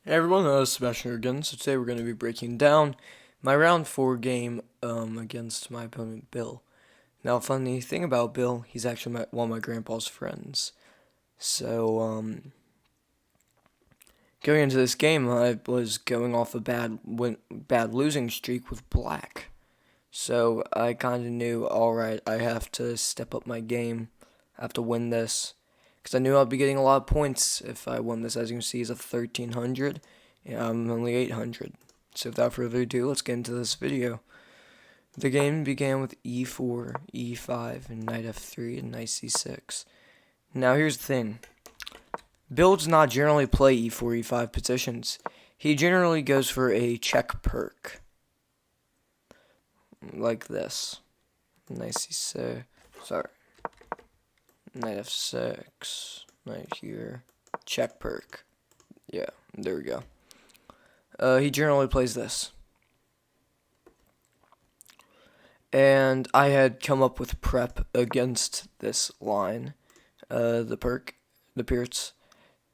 Hey everyone, Sebastian here again. So today we're going to be breaking down my round 4 game against my opponent Bill. Now, funny thing about Bill, he's actually one of my grandpa's friends. So going into this game, I was going off a bad losing streak with Black. So I kind of knew, alright, I have to step up my game. I have to win this. Because I knew I'd be getting a lot of points if I won this. As you can see, it's a 1300. Yeah, I'm only 800. So without further ado, let's get into this video. The game began with e4, e5, and knight f3, and knight c6. Now here's the thing. Bill does not generally play e4, e5 positions. He generally goes for a check perk. Like this. Knight c6. Sorry. Knight f6. Knight here. Check perk. Yeah, there we go. He generally plays this. And I had come up with prep against this line, the Pierce.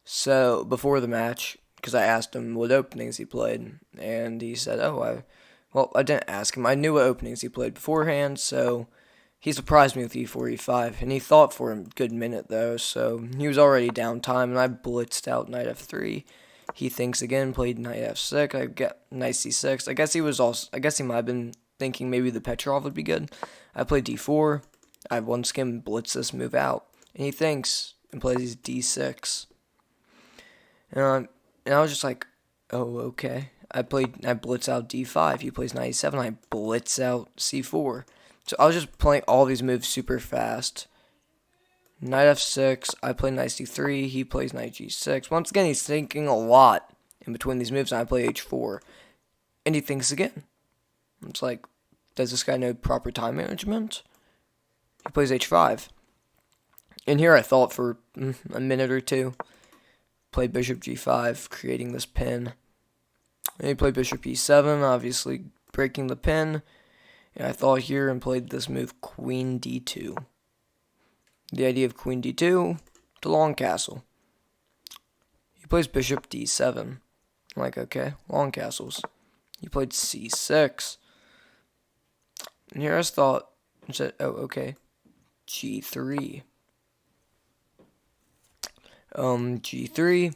So before the match, because I asked him what openings he played, and he said, I didn't ask him. I knew what openings he played beforehand, so he surprised me with e4, e5, and he thought for a good minute, though, so he was already down time, and I blitzed out knight f3. He thinks again, played knight f6. I get knight c6. I guess he might have been thinking maybe the Petrov would be good. I played d4. I one skim, blitz this move out, and he thinks and plays d6. And I was just like, oh, okay. I blitz out d5. He plays knight e7. I blitz out c4. So I was just playing all these moves super fast. Knight f6, I play knight c3, he plays knight g6. Once again, he's thinking a lot in between these moves, and I play h4. And he thinks again. It's like, does this guy know proper time management? He plays h5. And here I thought for a minute or two. Played bishop g5, creating this pin. And he played bishop e7, obviously breaking the pin. And I thought here and played this move, queen d2. The idea of queen d2 to long castle. He plays bishop d7. I'm like, okay, long castles. He played c6. And here I thought, I said, oh, okay, g3. G3,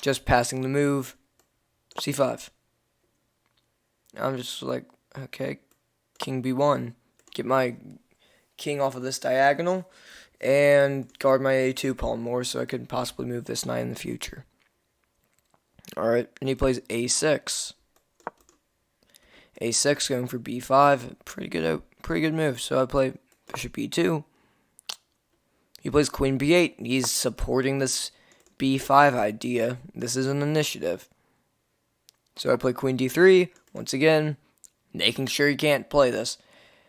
just passing the move, c5. I'm just like, okay, king b1. Get my king off of this diagonal and guard my a2 pawn more so I could possibly move this knight in the future. Alright, and he plays a6. a6 going for b5, pretty good move. So I play bishop e2. He plays queen b8. He's supporting this b5 idea. This is an initiative. So I play queen d3. Once again, making sure he can't play this.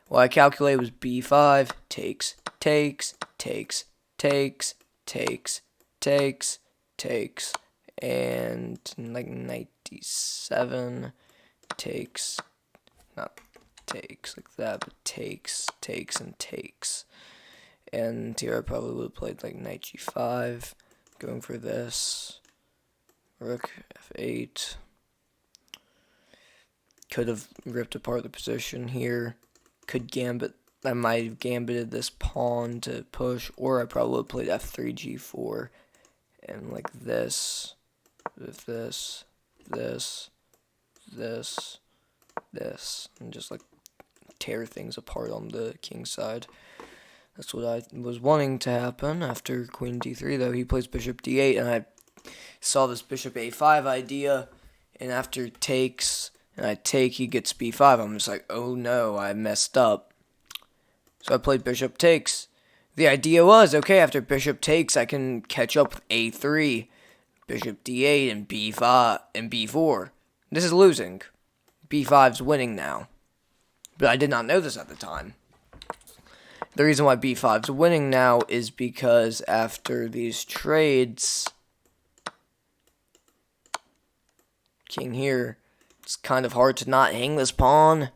What I calculated was b5, takes, and like knight d7, takes, not takes like that, but takes, and takes. And here I probably would have played like knight g5, going for this, rook f8. Could have ripped apart the position here. Could gambit. I might have gambited this pawn to push, or I probably would have played f3, g4, and like this, with this, and just like tear things apart on the king side. That's what I was wanting to happen after queen d3, though. He plays bishop d8, and I saw this bishop a5 idea, and after takes, and I take, he gets b5. I'm just like, oh no, I messed up. So I played bishop takes. The idea was, okay, after bishop takes, I can catch up with a3, bishop d8, and b5, and b4. This is losing. b5's winning now. But I did not know this at the time. The reason why b5's winning now is because after these trades, king here, it's kind of hard to not hang this pawn.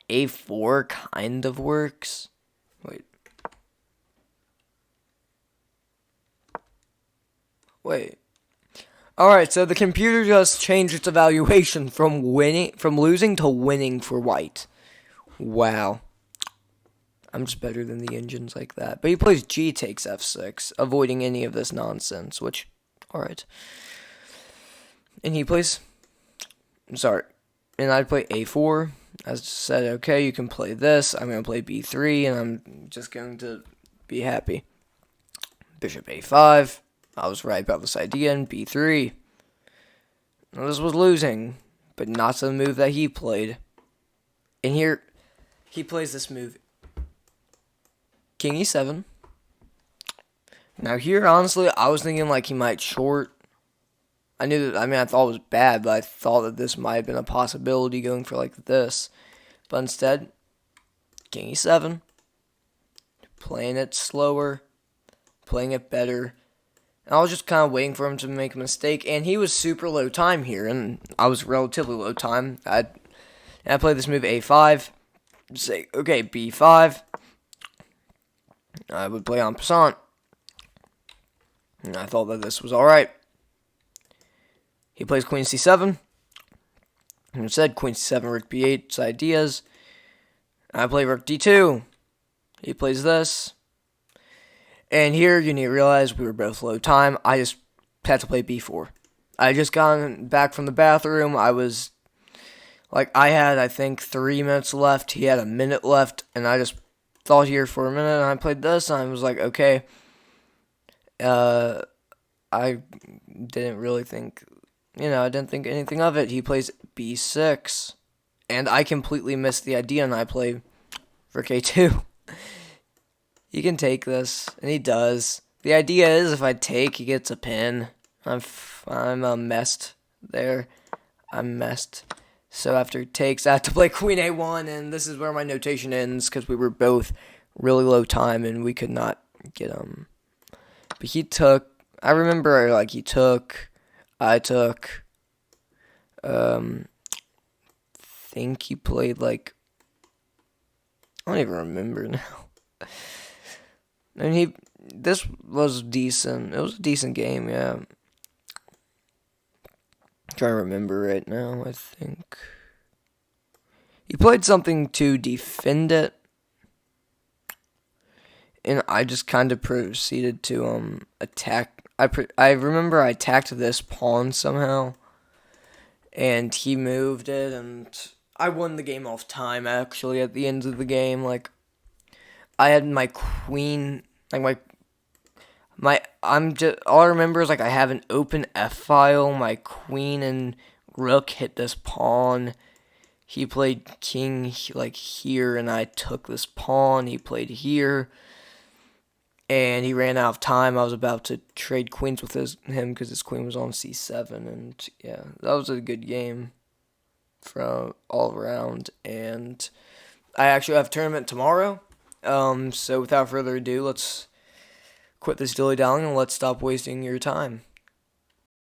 a4 kind of works. Wait. Alright, so the computer just changed its evaluation from losing to winning for white. Wow. I'm just better than the engines like that. But he plays G takes F6, avoiding any of this nonsense, which, alright. And he plays, sorry, and I'd play A4. I said, okay, you can play this. I'm going to play B3, and I'm just going to be happy. Bishop A5. I was right about this idea, and B3. Now, this was losing, but not the move that he played. And here, he plays this move. King E7. Now here, honestly, I was thinking like he might short. I thought it was bad, but I thought that this might have been a possibility going for like this. But instead, King E7. Playing it slower. Playing it better. And I was just kind of waiting for him to make a mistake. And he was super low time here. And I was relatively low time. I played this move A5. Say, okay, B5. I would play en passant. And I thought that this was alright. He plays Queen C7. And instead, Queen C7, Rook B8, ideas. I play Rook D2. He plays this. And here, you need to realize we were both low time. I just had to play B4. I just gotten back from the bathroom. I was, I had, I think, 3 minutes left. He had a minute left. And I just thought here for a minute. And I played this. And I was like, okay. I didn't really think, I didn't think anything of it. He plays B6. And I completely missed the idea. And I play Rook A2. He can take this, and he does. The idea is if I take, he gets a pin. I'm messed there. I'm messed. So after he takes, I have to play Queen A1, and this is where my notation ends, because we were both really low time, and we could not get him. But he took, I remember, he took, I took, think he played, I don't even remember now. And this was decent. It was a decent game, yeah. I'm trying to remember right now, I think. He played something to defend it. And I just kind of proceeded to attack. I remember I attacked this pawn somehow. And he moved it, and I won the game off time, actually, at the end of the game. I had my queen, all I remember is, I have an open F file, my queen and rook hit this pawn, he played king, here, and I took this pawn, he played here, and he ran out of time. I was about to trade queens with him, because his queen was on C7, and, yeah, that was a good game from all around, and I actually have a tournament tomorrow. So without further ado, let's quit this dilly-dallying and let's stop wasting your time.